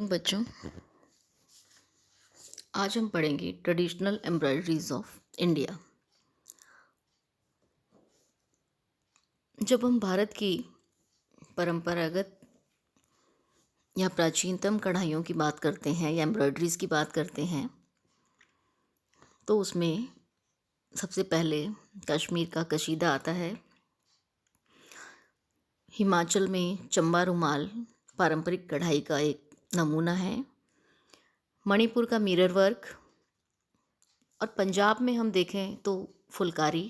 बच्चों, आज हम पढ़ेंगे ट्रेडिशनल एम्ब्रॉयडरीज ऑफ इंडिया। जब हम भारत की परंपरागत या प्राचीनतम कढ़ाइयों की बात करते हैं या एम्ब्रॉयडरीज की बात करते हैं, तो उसमें सबसे पहले कश्मीर का कशीदा आता है। हिमाचल में चंबा रुमाल पारंपरिक कढ़ाई का एक नमूना है। मणिपुर का मिरर वर्क, और पंजाब में हम देखें तो फुलकारी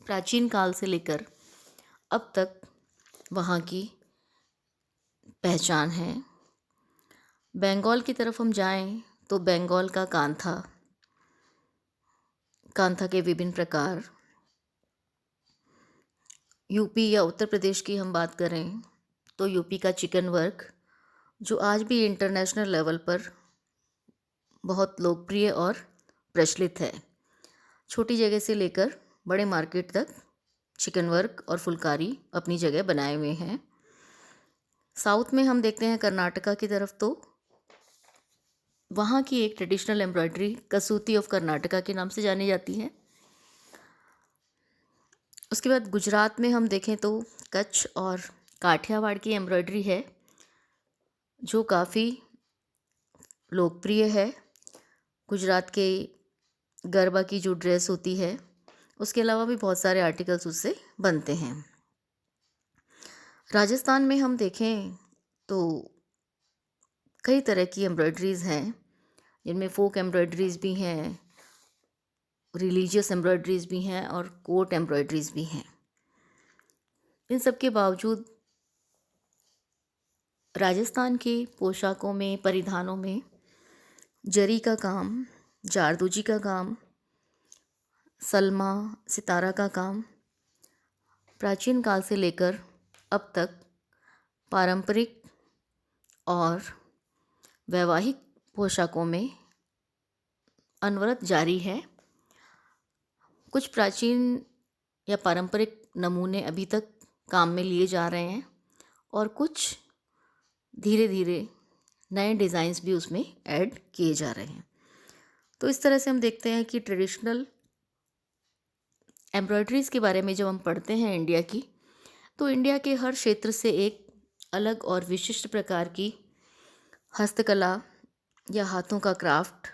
प्राचीन काल से लेकर अब तक वहाँ की पहचान है। बंगाल की तरफ हम जाएं तो बंगाल का कांथा, कांथा के विभिन्न प्रकार। यूपी या उत्तर प्रदेश की हम बात करें तो यूपी का चिकन वर्क, जो आज भी इंटरनेशनल लेवल पर बहुत लोकप्रिय और प्रचलित है। छोटी जगह से लेकर बड़े मार्केट तक चिकन वर्क और फुलकारी अपनी जगह बनाए हुए हैं। साउथ में हम देखते हैं कर्नाटका की तरफ, तो वहाँ की एक traditional embroidery Kasuti of Karnataka के नाम से जानी जाती है। उसके बाद गुजरात में हम देखें तो कच्छ और काठियावाड़ की एम्ब्रॉयडरी है, जो काफ़ी लोकप्रिय है। गुजरात के गरबा की जो ड्रेस होती है, उसके अलावा भी बहुत सारे आर्टिकल्स उससे बनते हैं। राजस्थान में हम देखें तो कई तरह की एम्ब्रॉयडरीज़ हैं, जिनमें फोक एम्ब्रॉयडरीज़ भी हैं, रिलीजियस एम्ब्रॉयडरीज़ भी हैं और कोट एम्ब्रॉयडरीज़ भी हैं। इन सब के बावजूद राजस्थान के पोशाकों में, परिधानों में जरी का काम, जारदोजी का काम, सलमा, सितारा का काम प्राचीन काल से लेकर अब तक पारंपरिक और वैवाहिक पोशाकों में अनवरत जारी है। कुछ प्राचीन या पारंपरिक नमूने अभी तक काम में लिए जा रहे हैं और कुछ धीरे धीरे नए डिज़ाइंस भी उसमें ऐड किए जा रहे हैं। तो इस तरह से हम देखते हैं कि ट्रेडिशनल एम्ब्रॉयडरीज़ के बारे में जब हम पढ़ते हैं इंडिया की, तो इंडिया के हर क्षेत्र से एक अलग और विशिष्ट प्रकार की हस्तकला या हाथों का क्राफ्ट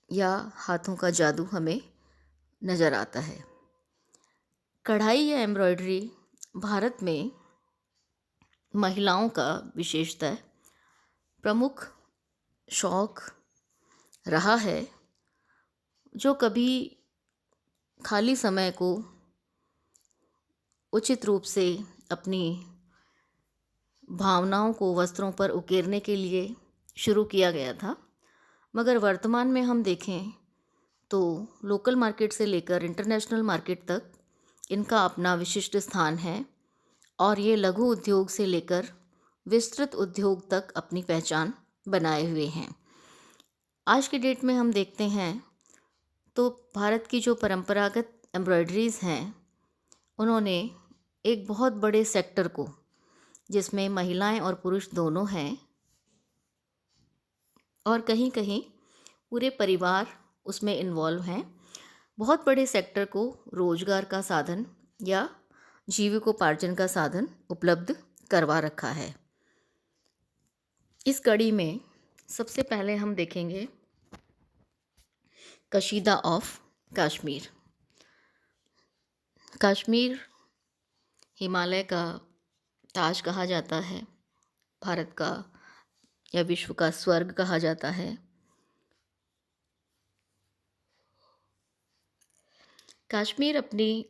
या हाथों का जादू हमें नज़र आता है। कढ़ाई या एम्ब्रॉयडरी भारत में महिलाओं का विशेषतः प्रमुख शौक रहा है, जो कभी खाली समय को उचित रूप से अपनी भावनाओं को वस्त्रों पर उकेरने के लिए शुरू किया गया था। मगर वर्तमान में हम देखें तो लोकल मार्केट से लेकर इंटरनेशनल मार्केट तक इनका अपना विशिष्ट स्थान है और ये लघु उद्योग से लेकर विस्तृत उद्योग तक अपनी पहचान बनाए हुए हैं। आज के डेट में हम देखते हैं तो भारत की जो परंपरागत एम्ब्रॉयडरीज़ हैं, उन्होंने एक बहुत बड़े सेक्टर को, जिसमें महिलाएं और पुरुष दोनों हैं और कहीं कहीं पूरे परिवार उसमें इन्वॉल्व हैं, बहुत बड़े सेक्टर को रोजगार का साधन या जीविकोपार्जन का साधन उपलब्ध करवा रखा है। इस कड़ी में सबसे पहले हम देखेंगे कशीदा ऑफ कश्मीर। कश्मीर हिमालय का ताज कहा जाता है, भारत का या विश्व का स्वर्ग कहा जाता है। कश्मीर अपनी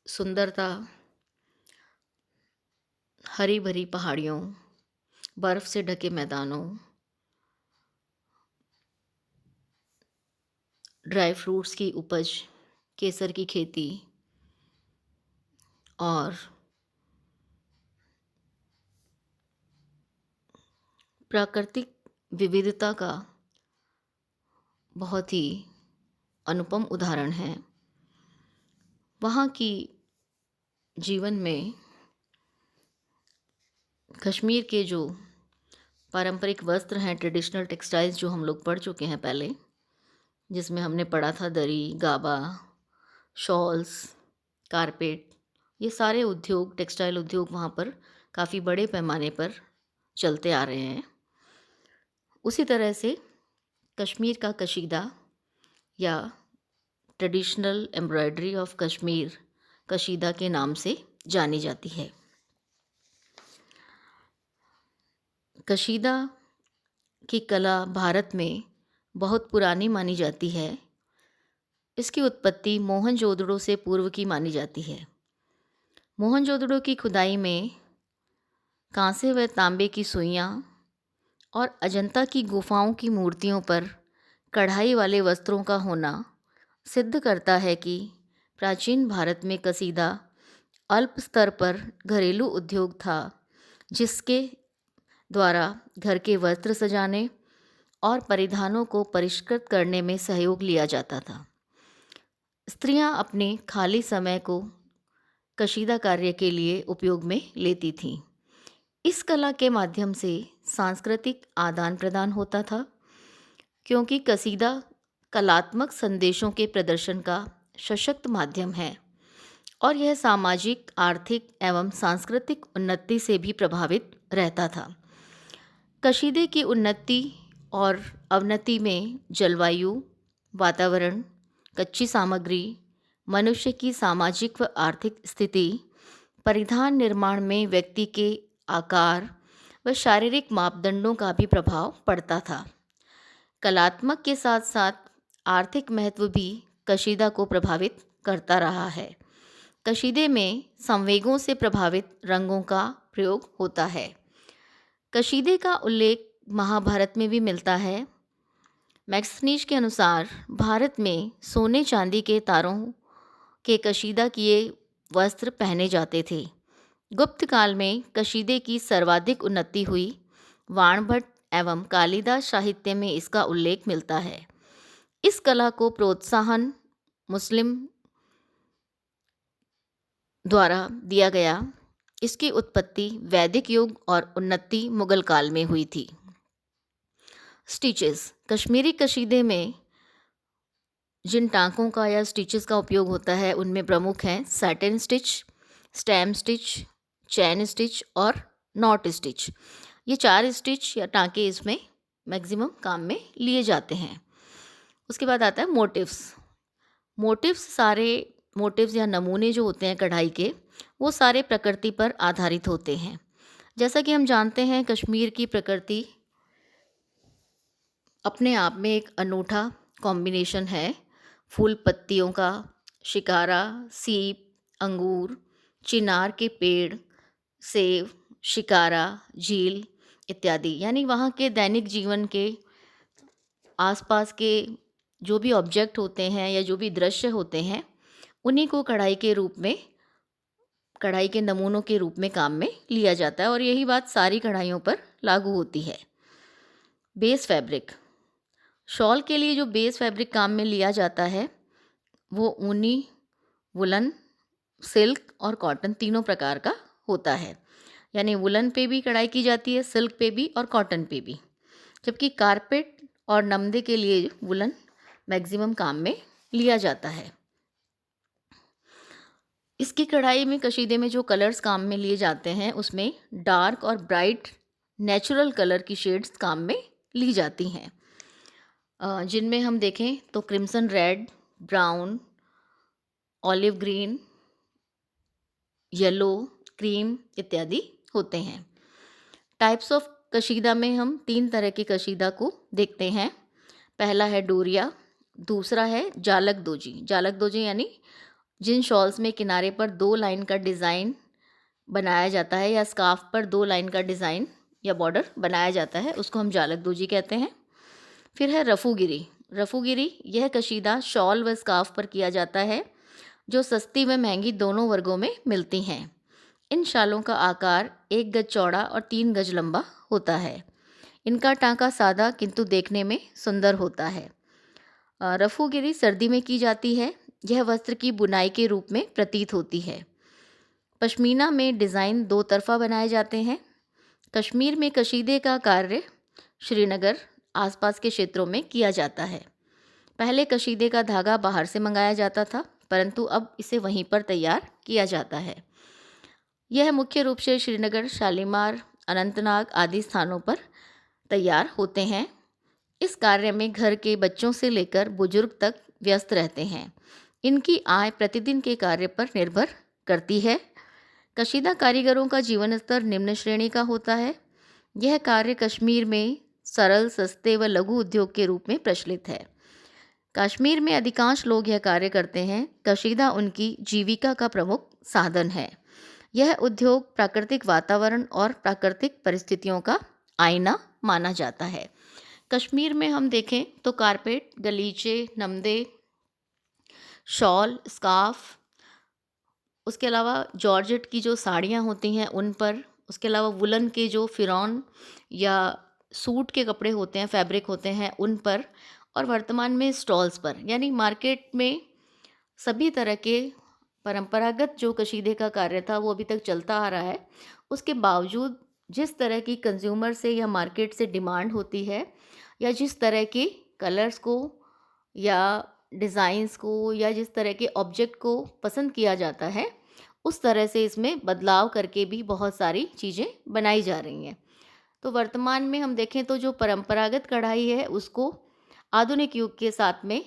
सुंदरता, हरी भरी पहाड़ियों, बर्फ़ से ढके मैदानों, ड्राई फ्रूट्स की उपज, केसर की खेती और प्राकृतिक विविधता का बहुत ही अनुपम उदाहरण है। वहाँ की जीवन में कश्मीर के जो पारंपरिक वस्त्र हैं, ट्रेडिशनल टेक्सटाइल्स जो हम लोग पढ़ चुके हैं पहले, जिसमें हमने पढ़ा था दरी, गाबा, शॉल्स, कारपेट। ये सारे उद्योग, टेक्सटाइल उद्योग वहाँ पर काफ़ी बड़े पैमाने पर चलते आ रहे हैं। उसी तरह से कश्मीर का कशीदा या ट्रेडिशनल एम्ब्रॉयडरी ऑफ कश्मीर कशीदा के नाम से जानी जाती है। कशीदा की कला भारत में बहुत पुरानी मानी जाती है। इसकी उत्पत्ति मोहनजोदड़ो से पूर्व की मानी जाती है। मोहनजोदड़ो की खुदाई में कांसे व तांबे की सुइयाँ और अजंता की गुफाओं की मूर्तियों पर कढ़ाई वाले वस्त्रों का होना सिद्ध करता है कि प्राचीन भारत में कसीदा अल्प स्तर पर घरेलू उद्योग था, जिसके द्वारा घर के वस्त्र सजाने और परिधानों को परिष्कृत करने में सहयोग लिया जाता था। स्त्रियां अपने खाली समय को कशीदा कार्य के लिए उपयोग में लेती थीं। इस कला के माध्यम से सांस्कृतिक आदान प्रदान होता था, क्योंकि कसीदा कलात्मक संदेशों के प्रदर्शन का सशक्त माध्यम है और यह सामाजिक, आर्थिक एवं सांस्कृतिक उन्नति से भी प्रभावित रहता था। कशीदे की उन्नति और अवनति में जलवायु, वातावरण, कच्ची सामग्री, मनुष्य की सामाजिक व आर्थिक स्थिति, परिधान निर्माण में व्यक्ति के आकार व शारीरिक मापदंडों का भी प्रभाव पड़ता था। कलात्मक के साथ साथ आर्थिक महत्व भी कशीदा को प्रभावित करता रहा है। कशीदे में संवेगों से प्रभावित रंगों का प्रयोग होता है। कशीदे का उल्लेख महाभारत में भी मिलता है। मैक्सनीज के अनुसार भारत में सोने चांदी के तारों के कशीदा किए वस्त्र पहने जाते थे। गुप्त काल में कशीदे की सर्वाधिक उन्नति हुई। वाणभट्ट एवं कालिदास साहित्य में इसका उल्लेख मिलता है। इस कला को प्रोत्साहन मुस्लिम द्वारा दिया गया। इसकी उत्पत्ति वैदिक युग और उन्नति मुगल काल में हुई थी। स्टिचेस। कश्मीरी कशीदे में जिन टाँकों का या स्टिचेस का उपयोग होता है उनमें प्रमुख हैं satin stitch, stem stitch, chain stitch और नॉट स्टिच। ये 4 स्टिच या टाँके इसमें मैक्सिमम काम में लिए जाते हैं। उसके बाद आता है मोटिव्स। सारे मोटिव्स या नमूने जो होते हैं कढ़ाई के, वो सारे प्रकृति पर आधारित होते हैं। जैसा कि हम जानते हैं, कश्मीर की प्रकृति अपने आप में एक अनूठा कॉम्बिनेशन है। फूल पत्तियों का, शिकारा, सीप, अंगूर, चिनार के पेड़, सेब, शिकारा, झील इत्यादि, यानी वहाँ के दैनिक जीवन के आसपास के जो भी ऑब्जेक्ट होते हैं या जो भी दृश्य होते हैं, उन्हीं को कढ़ाई के नमूनों के रूप में काम में लिया जाता है और यही बात सारी कढ़ाइयों पर लागू होती है। Base fabric. शॉल के लिए जो बेस फैब्रिक काम में लिया जाता है वो ऊनी, वुलन, सिल्क और कॉटन तीनों प्रकार का होता है। यानी वुलन पे भी कढ़ाई की जाती है, सिल्क पे भी और कॉटन पे भी। जबकि कारपेट और नमदे के लिए वुलन मैक्सिमम काम में लिया जाता है। इसकी कढ़ाई में, कशीदे में जो कलर्स काम में लिए जाते हैं उसमें डार्क और ब्राइट नेचुरल कलर की शेड्स काम में ली जाती हैं, जिनमें हम देखें तो crimson red, brown, olive green, yellow, cream इत्यादि होते हैं। टाइप्स ऑफ कशीदा में हम 3 तरह के कशीदा को देखते हैं। पहला है डोरिया, दूसरा है जालक दोजी यानी जिन शॉल्स में किनारे पर 2 लाइन का डिज़ाइन बनाया जाता है या स्कार्फ पर 2 लाइन का डिज़ाइन या बॉर्डर बनाया जाता है, उसको हम जालक दोजी कहते हैं। फिर है रफूगिरी। यह कशीदा शॉल व स्कार्फ पर किया जाता है, जो सस्ती व महंगी दोनों वर्गों में मिलती हैं। इन शालों का आकार 1 गज चौड़ा और 3 गज लंबा होता है। इनका टाँका सादा किंतु देखने में सुंदर होता है। रफूगिरी सर्दी में की जाती है। यह वस्त्र की बुनाई के रूप में प्रतीत होती है। पश्मीना में डिज़ाइन 2 तरफ़ा बनाए जाते हैं। कश्मीर में कशीदे का कार्य श्रीनगर आसपास के क्षेत्रों में किया जाता है। पहले कशीदे का धागा बाहर से मंगाया जाता था, परंतु अब इसे वहीं पर तैयार किया जाता है। यह मुख्य रूप से श्रीनगर, शालीमार, अनंतनाग आदि स्थानों पर तैयार होते हैं। इस कार्य में घर के बच्चों से लेकर बुजुर्ग तक व्यस्त रहते हैं। इनकी आय प्रतिदिन के कार्य पर निर्भर करती है। कशीदा कारीगरों का जीवन स्तर निम्न श्रेणी का होता है। यह कार्य कश्मीर में सरल, सस्ते व लघु उद्योग के रूप में प्रचलित है। कश्मीर में अधिकांश लोग यह कार्य करते हैं। कशीदा उनकी जीविका का प्रमुख साधन है। यह उद्योग प्राकृतिक वातावरण और प्राकृतिक परिस्थितियों का आईना माना जाता है। कश्मीर में हम देखें तो कारपेट, गलीचे, नमदे, शॉल, स्कार्फ, उसके अलावा जॉर्जेट की जो साड़ियाँ होती हैं उन पर, उसके अलावा वुलन के जो फिरौन या सूट के कपड़े होते हैं, फैब्रिक होते हैं उन पर, और वर्तमान में स्टॉल्स पर, यानी मार्केट में सभी तरह के परंपरागत जो कशीदे का कार्य था वो अभी तक चलता आ रहा है। उसके बावजूद जिस तरह की कंज्यूमर से या मार्केट से डिमांड होती है, या जिस तरह के कलर्स को या डिज़ाइंस को या जिस तरह के ऑब्जेक्ट को पसंद किया जाता है, उस तरह से इसमें बदलाव करके भी बहुत सारी चीज़ें बनाई जा रही हैं। तो वर्तमान में हम देखें तो जो परंपरागत कढ़ाई है उसको आधुनिक युग के साथ में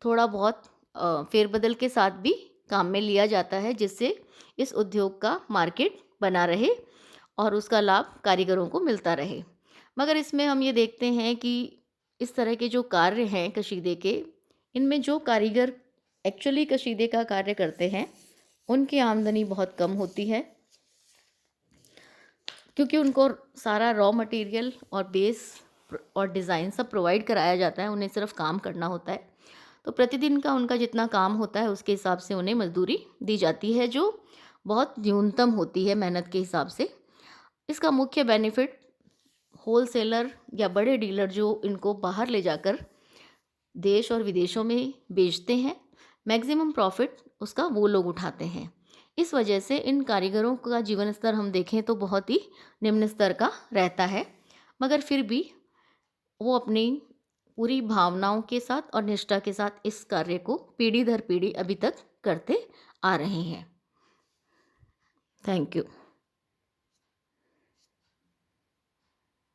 थोड़ा बहुत फेरबदल के साथ भी काम में लिया जाता है, जिससे इस उद्योग का मार्केट बना रहे और उसका लाभ कारीगरों को मिलता रहे। मगर इसमें हम ये देखते हैं कि इस तरह के जो कार्य हैं कशीदे के, इनमें जो कारीगर एक्चुअली कशीदे का कार्य करते हैं उनकी आमदनी बहुत कम होती है, क्योंकि उनको सारा रॉ मटेरियल और बेस और डिज़ाइन सब प्रोवाइड कराया जाता है, उन्हें सिर्फ काम करना होता है। तो प्रतिदिन का उनका जितना काम होता है उसके हिसाब से उन्हें मजदूरी दी जाती है, जो बहुत न्यूनतम होती है मेहनत के हिसाब से। इसका मुख्य बेनिफिट होलसेलर या बड़े डीलर जो इनको बाहर ले जाकर देश और विदेशों में बेचते हैं, मैक्सिमम प्रॉफिट उसका वो लोग उठाते हैं। इस वजह से इन कारीगरों का जीवन स्तर हम देखें तो बहुत ही निम्न स्तर का रहता है, मगर फिर भी वो अपनी पूरी भावनाओं के साथ और निष्ठा के साथ इस कार्य को पीढ़ी दर पीढ़ी अभी तक करते आ रहे हैं। Thank you.